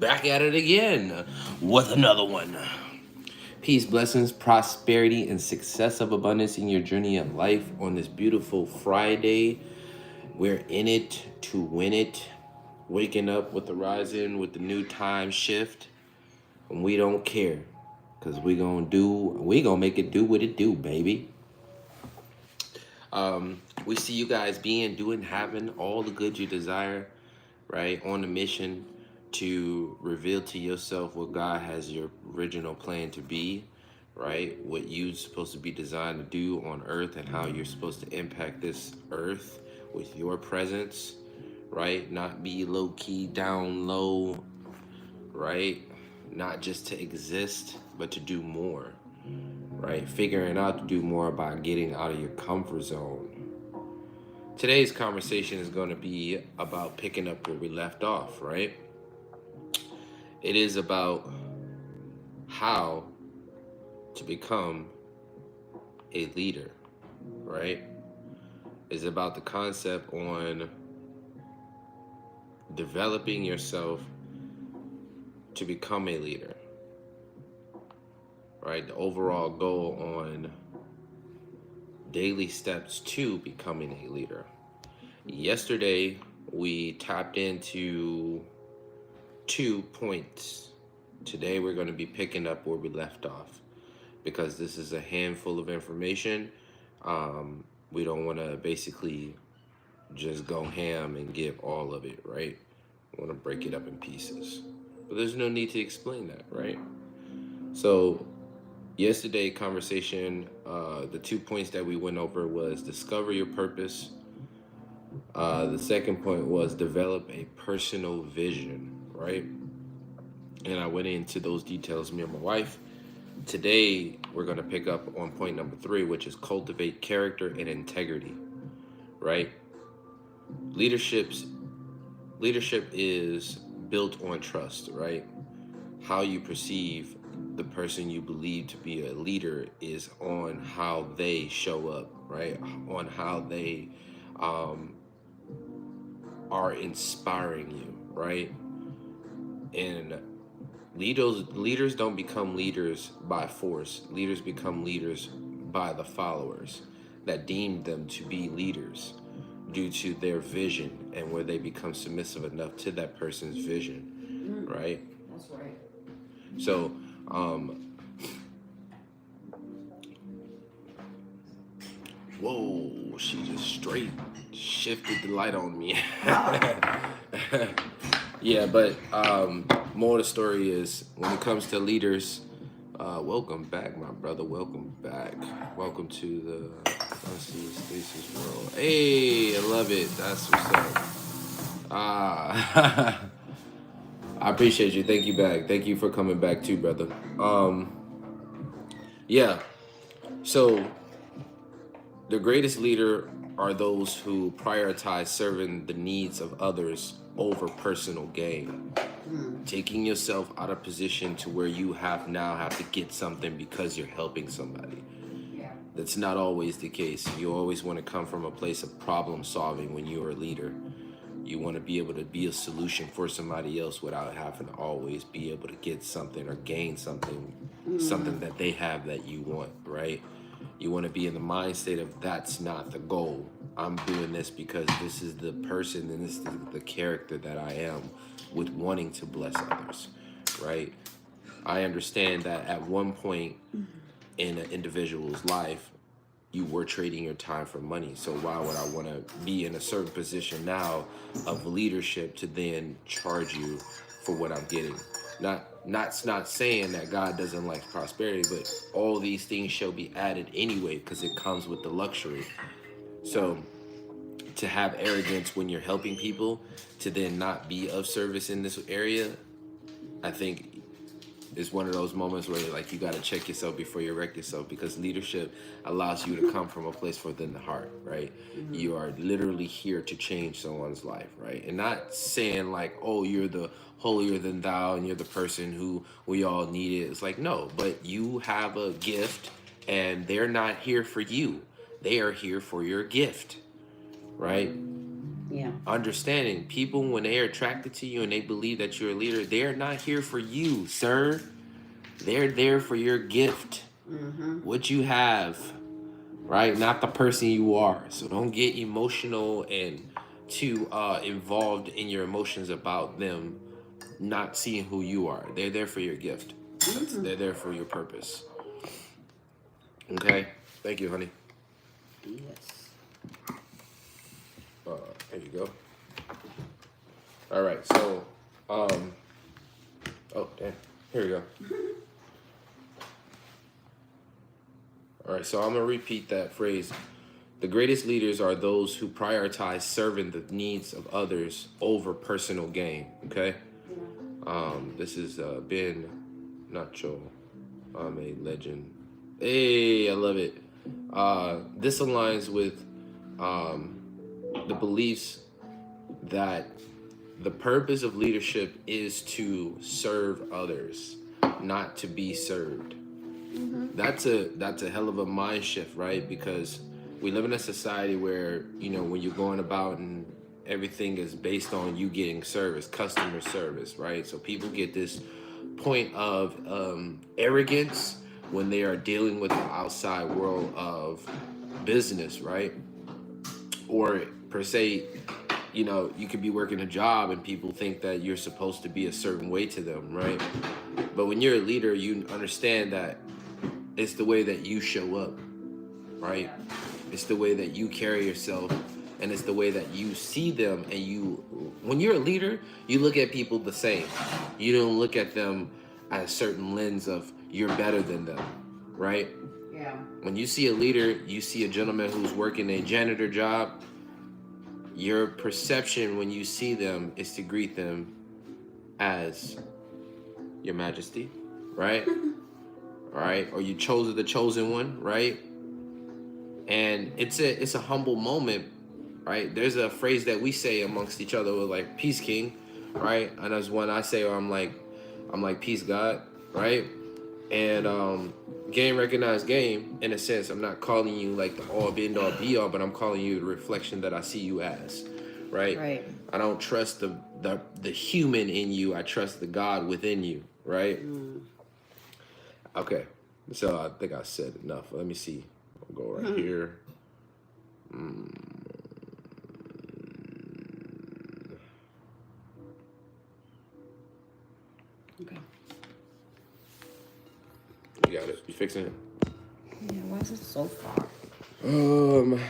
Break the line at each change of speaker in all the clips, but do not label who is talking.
Back at it again with another one. Peace, blessings, prosperity, and success of abundance in your journey of life on this beautiful Friday. We're in it to win it. Waking up with the rising, with the new time shift. And we don't care. Because we gonna make it do what it do, baby. We see you guys doing, having all the good you desire, right? On a mission to reveal to yourself what God has your original plan to be, right? What you're supposed to be designed to do on earth and how you're supposed to impact this earth with your presence, right? Not be low key, down low, right? Not just to exist, but to do more, right? Figuring out to do more by getting out of your comfort zone. Today's conversation is going to be about picking up where we left off, right? It is about how to become a leader, right? It's about the concept on developing yourself to become a leader, right? The overall goal on daily steps to becoming a leader. Yesterday, we tapped into 2 points. Today, we're going to be picking up where we left off because this is a handful of information. We don't want to basically just go ham and give all of it, right? We want to break it up in pieces. But there's no need to explain that, right? So, yesterday conversation, the 2 points that we went over was discover your purpose. The second point was develop a personal vision, right? And I went into those details, me and my wife. Today, we're going to pick up on point number 3, which is cultivate character and integrity, right? Leadership is built on trust, right? How you perceive the person you believe to be a leader is on how they show up, right? On how they are inspiring you, right? And leaders don't become leaders by force. Leaders become leaders by the followers that deem them to be leaders due to their vision and where they become submissive enough to that person's vision, right?
That's right.
So, whoa, she just straight shifted the light on me. Yeah, but more of the story is when it comes to leaders, welcome back, my brother. Welcome back. Welcome to the Stacy's world. Hey, I love it. That's what's up. I appreciate you. Thank you back. Thank you for coming back too, brother. Yeah. So the greatest leader are those who prioritize serving the needs of others over personal gain. Taking yourself out of position to where you have to get something because you're helping somebody.
Yeah.
That's not always the case. You always want to come from a place of problem solving when you're a leader. You want to be able to be a solution for somebody else without having to always be able to get something or gain something, something that they have that you want, right? You want to be in the mind state of that's not the goal. I'm doing this because this is the person and this is the character that I am with wanting to bless others, right? I understand that at one point in an individual's life, you were trading your time for money. So why would I want to be in a certain position now of leadership to then charge you for what I'm getting? Not saying that God doesn't like prosperity, but all these things shall be added anyway because it comes with the luxury. So to have arrogance when you're helping people to then not be of service in this area, I think is one of those moments where like you got to check yourself before you wreck yourself, because leadership allows you to come from a place within the heart, right? You are literally here to change someone's life, right? And not saying like, oh, you're the holier than thou and you're the person who we all need it. It's like, no, but you have a gift and they're not here for you. They are here for your gift, right?
Yeah.
Understanding people, when they are attracted to you and they believe that you're a leader, they're not here for you, sir. They're there for your gift, what you have, right? Not the person you are. So don't get emotional and too involved in your emotions about them not seeing who you are. They're there for your gift. They're there for your purpose. Okay? Thank you, honey.
Yes.
There you go. All right, so, oh, damn. Here we go. All right, so I'm going to repeat that phrase. The greatest leaders are those who prioritize serving the needs of others over personal gain, okay? This is Ben Nacho. I'm a legend. Hey, I love it. This aligns with the beliefs that the purpose of leadership is to serve others, not to be served. That's a hell of a mind shift, right? Because we live in a society where, you know, when you're going about and everything is based on you getting service, customer service, right? So people get this point of arrogance when they are dealing with the outside world of business, right? Or per se, you know, you could be working a job and people think that you're supposed to be a certain way to them, right? But when you're a leader, you understand that it's the way that you show up, right? It's the way that you carry yourself, and it's the way that you see them. And you, when you're a leader, you look at people the same. You don't look at them at a certain lens of you're better than them, right?
Yeah.
When you see a leader, you see a gentleman who's working a janitor job. Your perception when you see them is to greet them as Your Majesty, right? Right? Or you chose the chosen one, right? And it's a humble moment, right? There's a phrase that we say amongst each other, like peace king, right? And that's one I say, or I'm like peace God, right? And game recognized game, in a sense. I'm not calling you like the all be all be all, but I'm calling you the reflection that I see you as, right?
Right.
I don't trust the human in you. I trust the God within you, right? Okay, so I think I said enough. Let me see. I'll go right here.
Okay.
You got it. You fixing it?
Yeah, why is it so far?
3,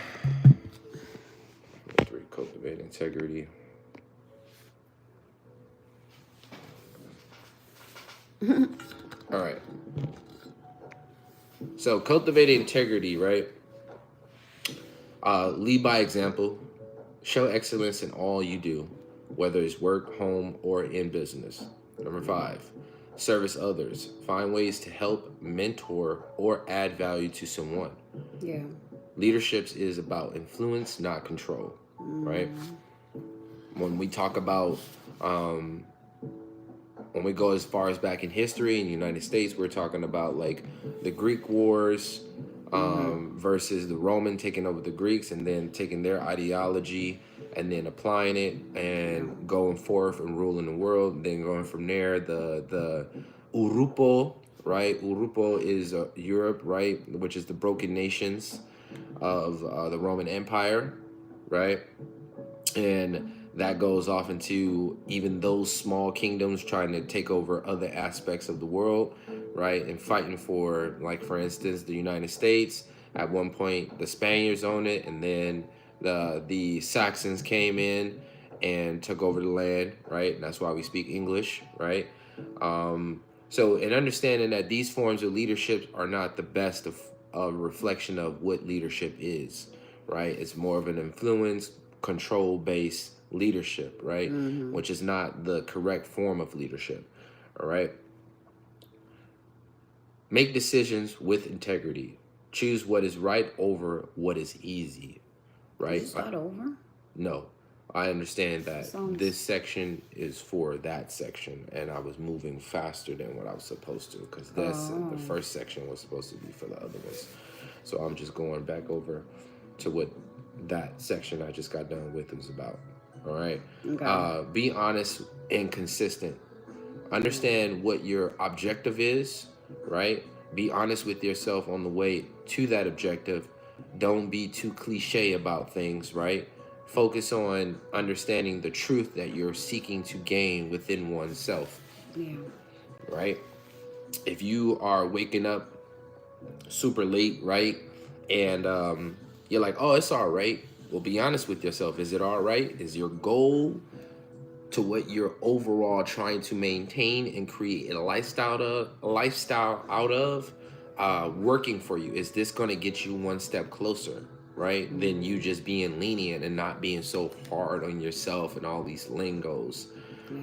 cultivate integrity. All right. So cultivate integrity, right? Lead by example. Show excellence in all you do, whether it's work, home, or in business. Number 5, service others. Find ways to help, mentor, or add value to someone.
Yeah.
Leadership is about influence, not control, right? When we talk about, when we go as far as back in history in the United States, we're talking about like the Greek wars versus the Roman taking over the Greeks and then taking their ideology and then applying it and going forth and ruling the world. And then going from there, the Urupo, right? Urupo is Europe, right? Which is the broken nations of the Roman Empire, right? And that goes off into even those small kingdoms trying to take over other aspects of the world, right? And fighting for, like, for instance, the United States. At one point, the Spaniards owned it, and then the Saxons came in and took over the land, right? And that's why we speak English, right? So in understanding that these forms of leadership are not the best of a reflection of what leadership is, right? It's more of an influence, control-based leadership, right? Which is not the correct form of leadership, all right? Make decisions with integrity. Choose what is right over what is easy, right?
Did you start over?
No, I understand that this section is for that section, and I was moving faster than what I was supposed to, because the first section was supposed to be for the other ones. So I'm just going back over to what that section I just got done with was about. All right.
Okay.
Be honest and consistent. Understand what your objective is, right? Be honest with yourself on the way to that objective. Don't be too cliche about things, right? Focus on understanding the truth that you're seeking to gain within oneself,
Yeah.
right? If you are waking up super late, right? And you're like, oh, it's all right. Well, be honest with yourself. Is it all right? Is your goal to what you're overall trying to maintain and create a lifestyle out of working for you? Is this going to get you one step closer, right? Than you just being lenient and not being so hard on yourself and all these lingos,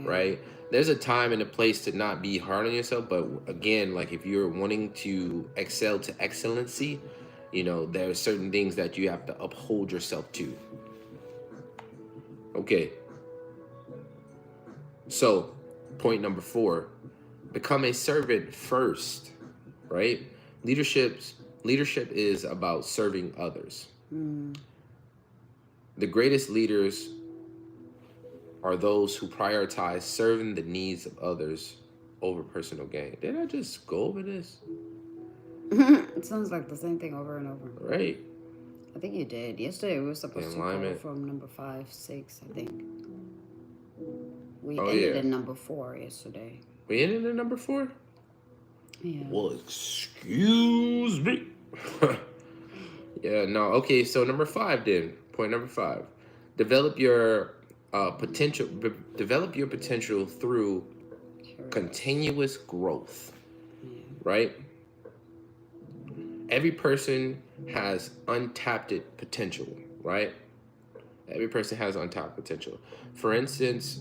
right? There's a time and a place to not be hard on yourself, but again, like if you're wanting to excel to excellency, there are certain things that you have to uphold yourself to. Okay. So, point number 4, become a servant first, right? Leadership is about serving others. The greatest leaders are those who prioritize serving the needs of others over personal gain. Did I just go over this?
It sounds like the same thing over and over.
Right.
I think you did. Yesterday we were supposed to go
Alignment.
from number 5, 6, I think. We
Oh,
ended
yeah.
in number 4 yesterday.
We ended at number 4?
Yeah.
Well, excuse me. Yeah, no. Okay, so number 5 then. Point number 5. Develop your potential. Develop your potential through continuous growth. Right? Every person has untapped potential, right? Every person has untapped potential. For instance,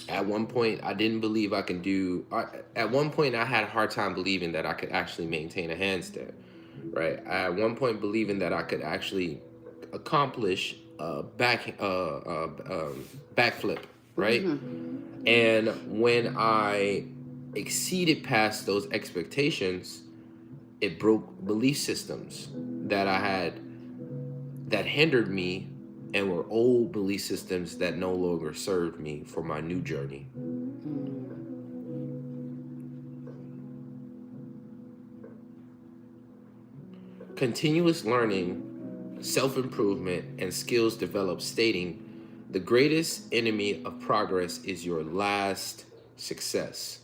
at one point, I didn't believe I can do. At one point, I had a hard time believing that I could actually maintain a handstand, right? At one point, believing that I could actually accomplish a backflip, right? And when I exceeded past those expectations, it broke belief systems that I had that hindered me and were old belief systems that no longer served me for my new journey. Continuous learning, self-improvement, and skills developed, stating, the greatest enemy of progress is your last success,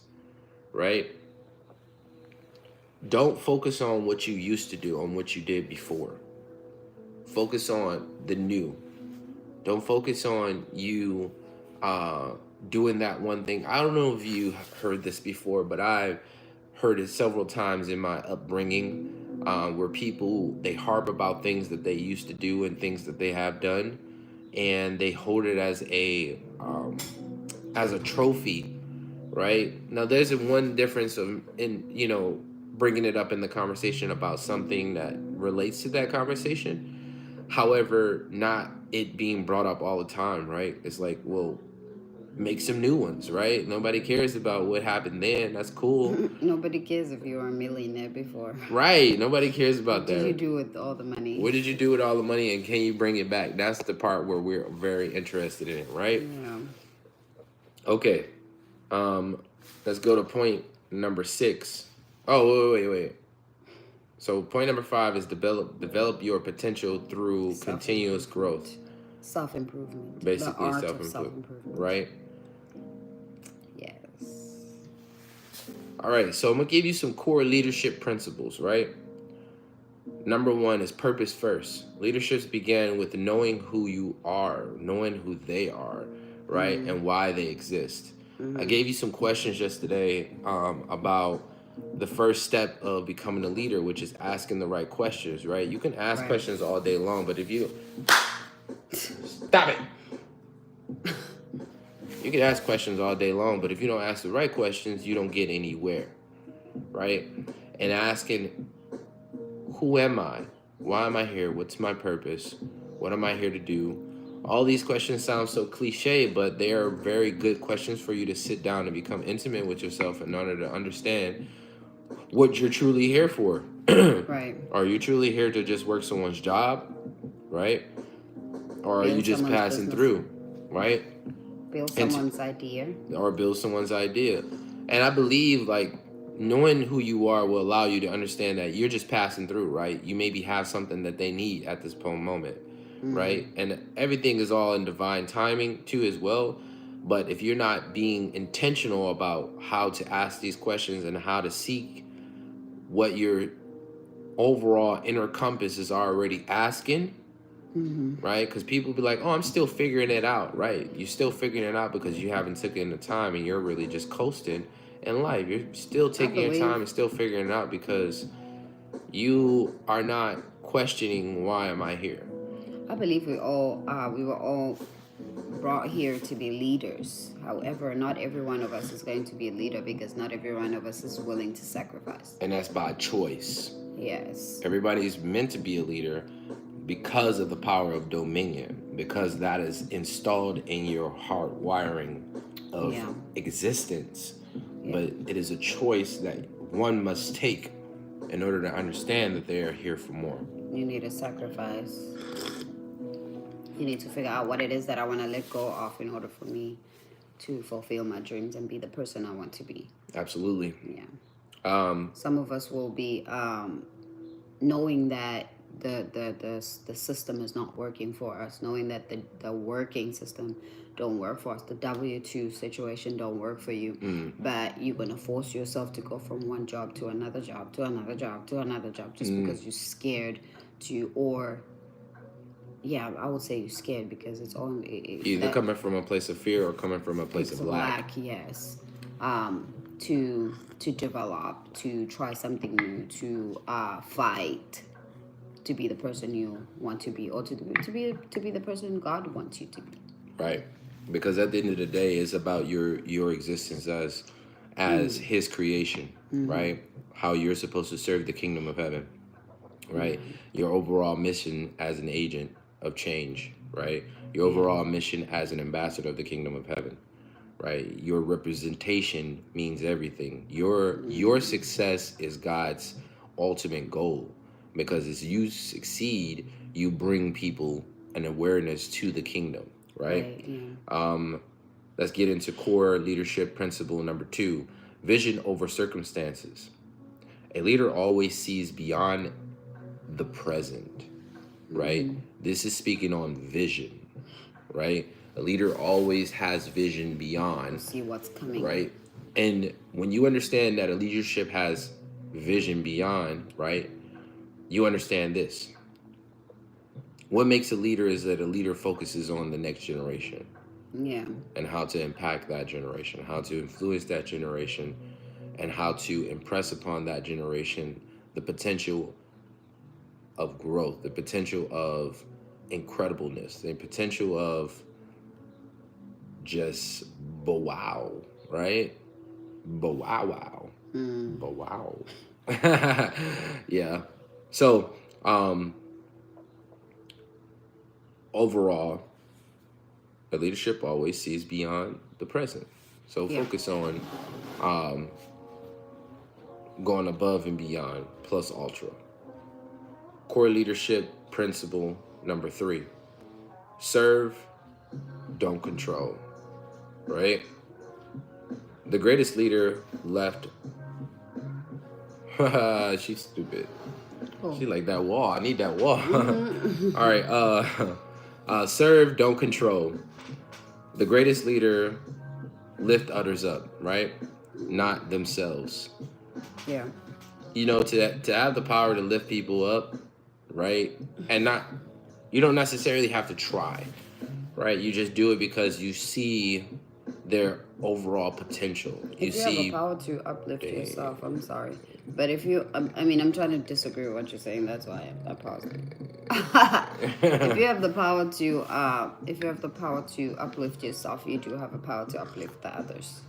right? Don't focus on what you used to do, on what you did before. Focus on the new. Don't focus on you doing that one thing. I don't know if you heard this before, but I've heard it several times in my upbringing, where people, they harp about things that they used to do and things that they have done, and they hold it as a trophy, right? Now, there's one difference in bringing it up in the conversation about something that relates to that conversation. However, not it being brought up all the time, right? It's like, well, make some new ones, right? Nobody cares about what happened then. That's cool.
Nobody cares if you were a millionaire before.
Right. Nobody cares about
What
that.
did you do with all the money?
What did you do with all the money, and can you bring it back? That's the part where we're very interested in it, right?
Yeah.
Okay. Let's go to point number 6. Oh, wait. So point number 5 is develop your potential through continuous growth.
Self-improvement.
Basically,
the art
self-improvement,
of self-improvement.
right?
Yes.
All right, so I'm going to give you some core leadership principles, right? Number 1 is purpose first. Leaderships begin with knowing who you are, knowing who they are, right? And why they exist. I gave you some questions yesterday about the first step of becoming a leader, which is asking the right questions, right? You can ask questions all day long, but if you... Stop it! You can ask questions all day long, but if you don't ask the right questions, you don't get anywhere, right? And asking, who am I? Why am I here? What's my purpose? What am I here to do? All these questions sound so cliche, but they are very good questions for you to sit down and become intimate with yourself in order to understand what you're truly here for.
Right.
Are you truly here to just work someone's job, right? or are you
Build
just
someone's
passing
business.
through, right?
Build
And
someone's idea.
or build someone's idea. And I believe like knowing who you are will allow you to understand that you're just passing through, right? You maybe have something that they need at this moment, right? And everything is all in divine timing too as well. But if you're not being intentional about how to ask these questions and how to seek what your overall inner compass is already asking, right? Because people be like, oh, I'm still figuring it out, right? You're still figuring it out because you haven't taken the time and you're really just coasting in life. You're still taking your time and still figuring it out because you are not questioning, why am I here?
I believe we were all brought here to be leaders. However, not every one of us is going to be a leader because not every one of us is willing to sacrifice.
And that's by choice.
Yes.
Everybody's meant to be a leader because of the power of dominion, because that is installed in your heart wiring of existence.
Yeah.
But it is a choice that one must take in order to understand that they are here for more.
You need a sacrifice. You need to figure out what it is that I want to let go of in order for me to fulfill my dreams and be the person I want to be.
Absolutely.
Yeah. Some of us will be knowing that the system is not working for us, knowing that the working system don't work for us, the W-2 situation don't work for you, but you're going to force yourself to go from one job to another job to another job to another job just because you're scared to, or I would say you're scared because it's all
either coming from a place of fear or coming from a place of lack.
Yes. To develop, to try something new, to fight, to be the person you want to be, or to be the person God wants you to be.
Right. Because at the end of the day, it's about your existence as His creation, right? How you're supposed to serve the kingdom of heaven, right? Your overall mission as an agent of change, right? Your overall mission as an ambassador of the kingdom of heaven, right? Your representation means everything. Your success is God's ultimate goal, because as you succeed, you bring people an awareness to the kingdom, right? Let's get into core leadership principle number 2, vision over circumstances. A leader always sees beyond the present, right? This is speaking on vision, right? A leader always has vision beyond.
See what's coming.
Right? And when you understand that a leadership has vision beyond, right? You understand this. What makes a leader is that a leader focuses on the next generation.
Yeah.
And how to impact that generation, how to influence that generation, and how to impress upon that generation the potential of growth, the potential of incredibleness, the potential of just wow, right? Wow. Wow. Yeah. So, overall, the leadership always sees beyond the present. So focus on going above and beyond, plus ultra. Core leadership principle number 3: serve, don't control. Right? The greatest leader left. She's stupid. She like that wall. I need that wall. All right. Serve, don't control. The greatest leader lift others up, right? Not themselves.
Yeah.
You know, to have the power to lift people up, right? And you don't necessarily have to try, right? You just do it because you see their overall potential.
If you have the power to uplift yourself, I'm sorry. But if you, I'm trying to disagree with what you're saying. That's why I paused. If you have the power to, uplift yourself, you do have the power to uplift the others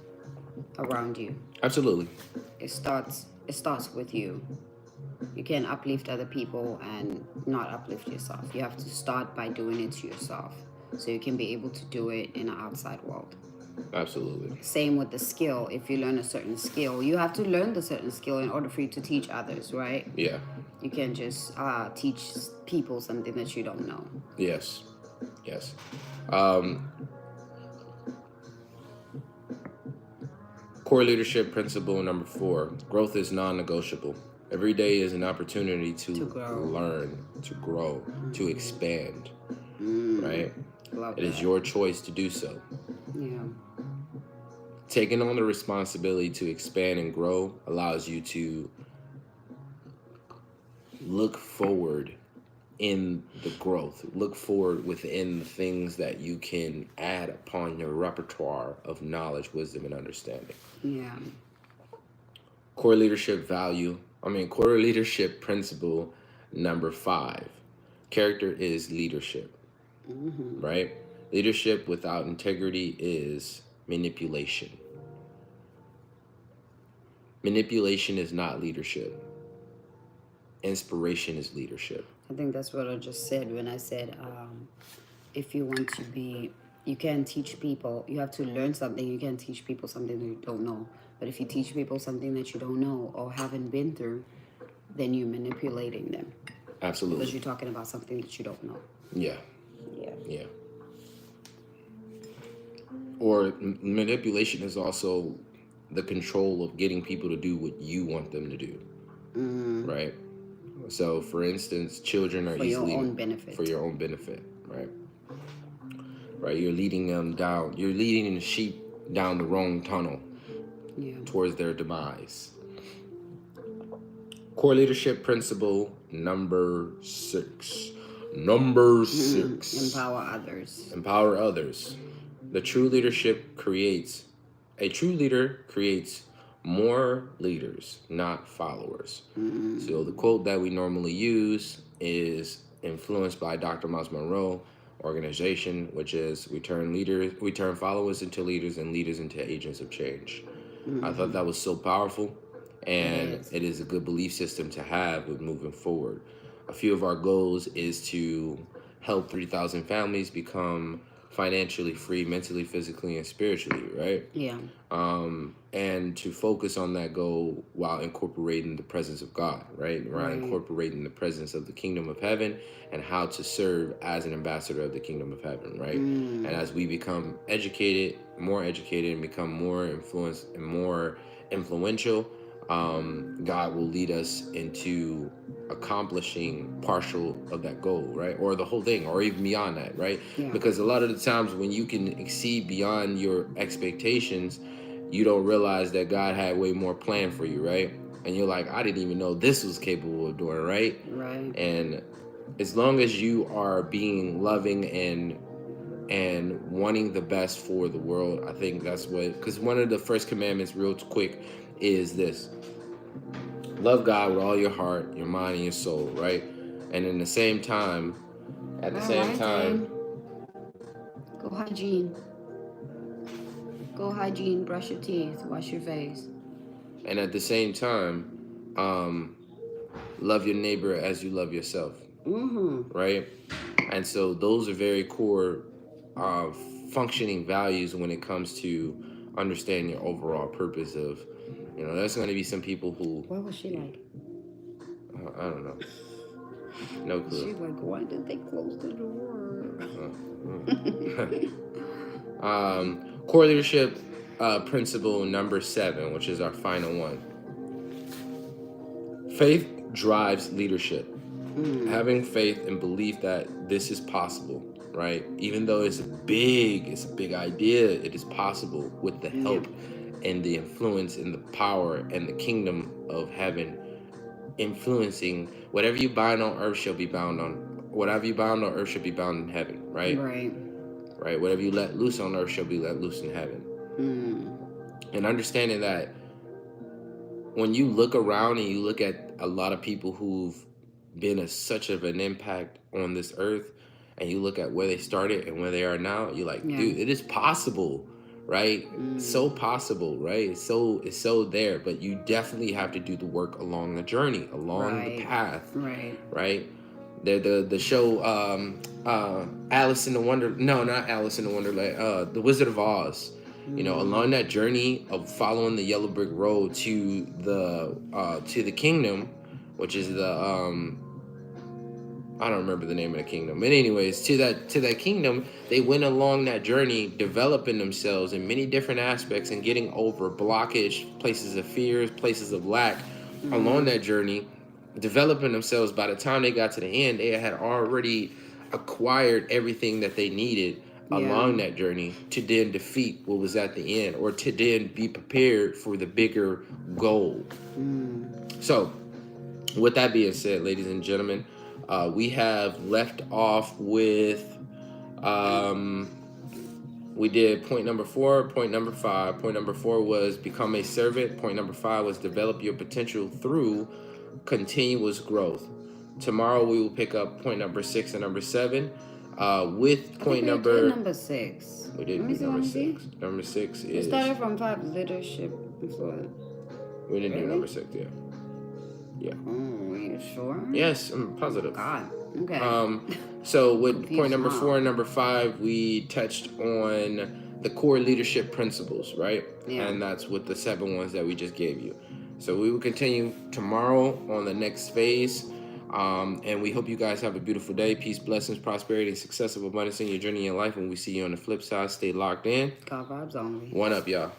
around you.
Absolutely.
It starts with you. You can't uplift other people and not uplift yourself. You have to start by doing it to yourself, so you can be able to do it in the outside world.
Absolutely.
Same with the skill. If you learn a certain skill, you have to learn the certain skill in order for you to teach others, right?
Yeah.
You can't just teach people something that you don't know.
Yes. Yes. Core leadership principle number 4: growth is non-negotiable. Every day is an opportunity to learn, to grow, to expand. Right? It is your choice to do so.
Yeah.
Taking on the responsibility to expand and grow allows you to look forward in the growth, look forward within the things that you can add upon your repertoire of knowledge, wisdom, and understanding.
Yeah.
Core leadership principle number 5: character is leadership. Right? Leadership without integrity is manipulation. Manipulation is not leadership. Inspiration is leadership.
I think that's what I just said when I said, if you want to be, you can't teach people, you have to learn something. You can't teach people something that you don't know. But if you teach people something that you don't know or haven't been through, then you're manipulating them.
Absolutely.
Because you're talking about something that you don't know.
Yeah.
Yeah.
Yeah. Or manipulation is also the control of getting people to do what you want them to do. Right? So, for instance, children are easily...
For your own benefit.
For your own benefit, right? Right? You're leading them down. You're leading the sheep down the wrong tunnel.
Yeah.
Towards their demise. Core leadership principle number 6. Number 6.
Empower others.
Empower others. A true leader creates more leaders, not followers. So the quote that we normally use is influenced by Dr. Myles Munroe organization, which is we turn followers into leaders and leaders into agents of change. I thought that was so powerful, and it is a good belief system to have with moving forward. A few of our goals is to help 3,000 families become financially free, mentally, physically, and spiritually, right?
Yeah.
And to focus on that goal while incorporating the presence of God, right? While incorporating the presence of the kingdom of heaven and how to serve as an ambassador of the kingdom of heaven, right? And as we become more educated, and become more influenced and more influential, God will lead us into accomplishing partial of that goal, right? Or the whole thing, or even beyond that, right?
Yeah.
Because a lot of the times when you can exceed beyond your expectations, you don't realize that God had way more planned for you, right? And you're like, I didn't even know this was capable of doing, right?
Right.
And as long as you are being loving and wanting the best for the world, I think that's what, because one of the first commandments real quick is this: love God with all your heart, your mind, and your soul, right? And in the same time,
Go hygiene, brush your teeth, wash your face.
And at the same time, love your neighbor as you love yourself, right? And so those are very core functioning values when it comes to understanding your overall purpose of, there's going to be some people who...
What was she like?
I don't know. No clue.
She's like, why did they close the door?
Core leadership principle number 7, which is our final one. Faith drives leadership. Having faith and belief that this is possible, right? Even though it's a big idea, it is possible with the help and the influence and the power and the kingdom of heaven influencing. Whatever you bind on earth shall be bound on, whatever you bound on earth shall be bound in heaven, right? Right. Whatever you let loose on earth shall be let loose in heaven. And understanding that when you look around and you look at a lot of people who've been such of an impact on this earth, and you look at where they started and where they are now, you're like, dude, it is possible, right? So possible, right? It's so there, but you definitely have to do the work along the journey, along the path, right? The show Alice in the Wonderland, no, not Alice in the Wonderland, The Wizard of Oz. Along that journey of following the yellow brick road to the kingdom, which is the I don't remember the name of the kingdom. But anyways, to that kingdom, they went along that journey, developing themselves in many different aspects and getting over blockage, places of fears, places of lack along that journey, developing themselves. By the time they got to the end, they had already acquired everything that they needed along that journey to then defeat what was at the end, or to then be prepared for the bigger goal. So with that being said, ladies and gentlemen, we have left off with, we did point number 4, point number 5. Point number 4 was become a servant. Point number 5 was develop your potential through continuous growth. Tomorrow we will pick up point number 6 and number 7. With point
number 6.
We did number 6. Number 6 is.
We started from 5, leadership influence.
We didn't do number 6 yet. Yeah.
Oh, are you sure?
Yes, I'm positive.
God. Okay.
So with point number 4 and number 5, we touched on the core leadership principles, right?
Yeah.
And that's with the 7 ones that we just gave you. So we will continue tomorrow on the next phase. And we hope you guys have a beautiful day. Peace, blessings, prosperity, and success of abundance in your journey in life. And we see you on the flip side. Stay locked in.
God vibes only.
One up, y'all.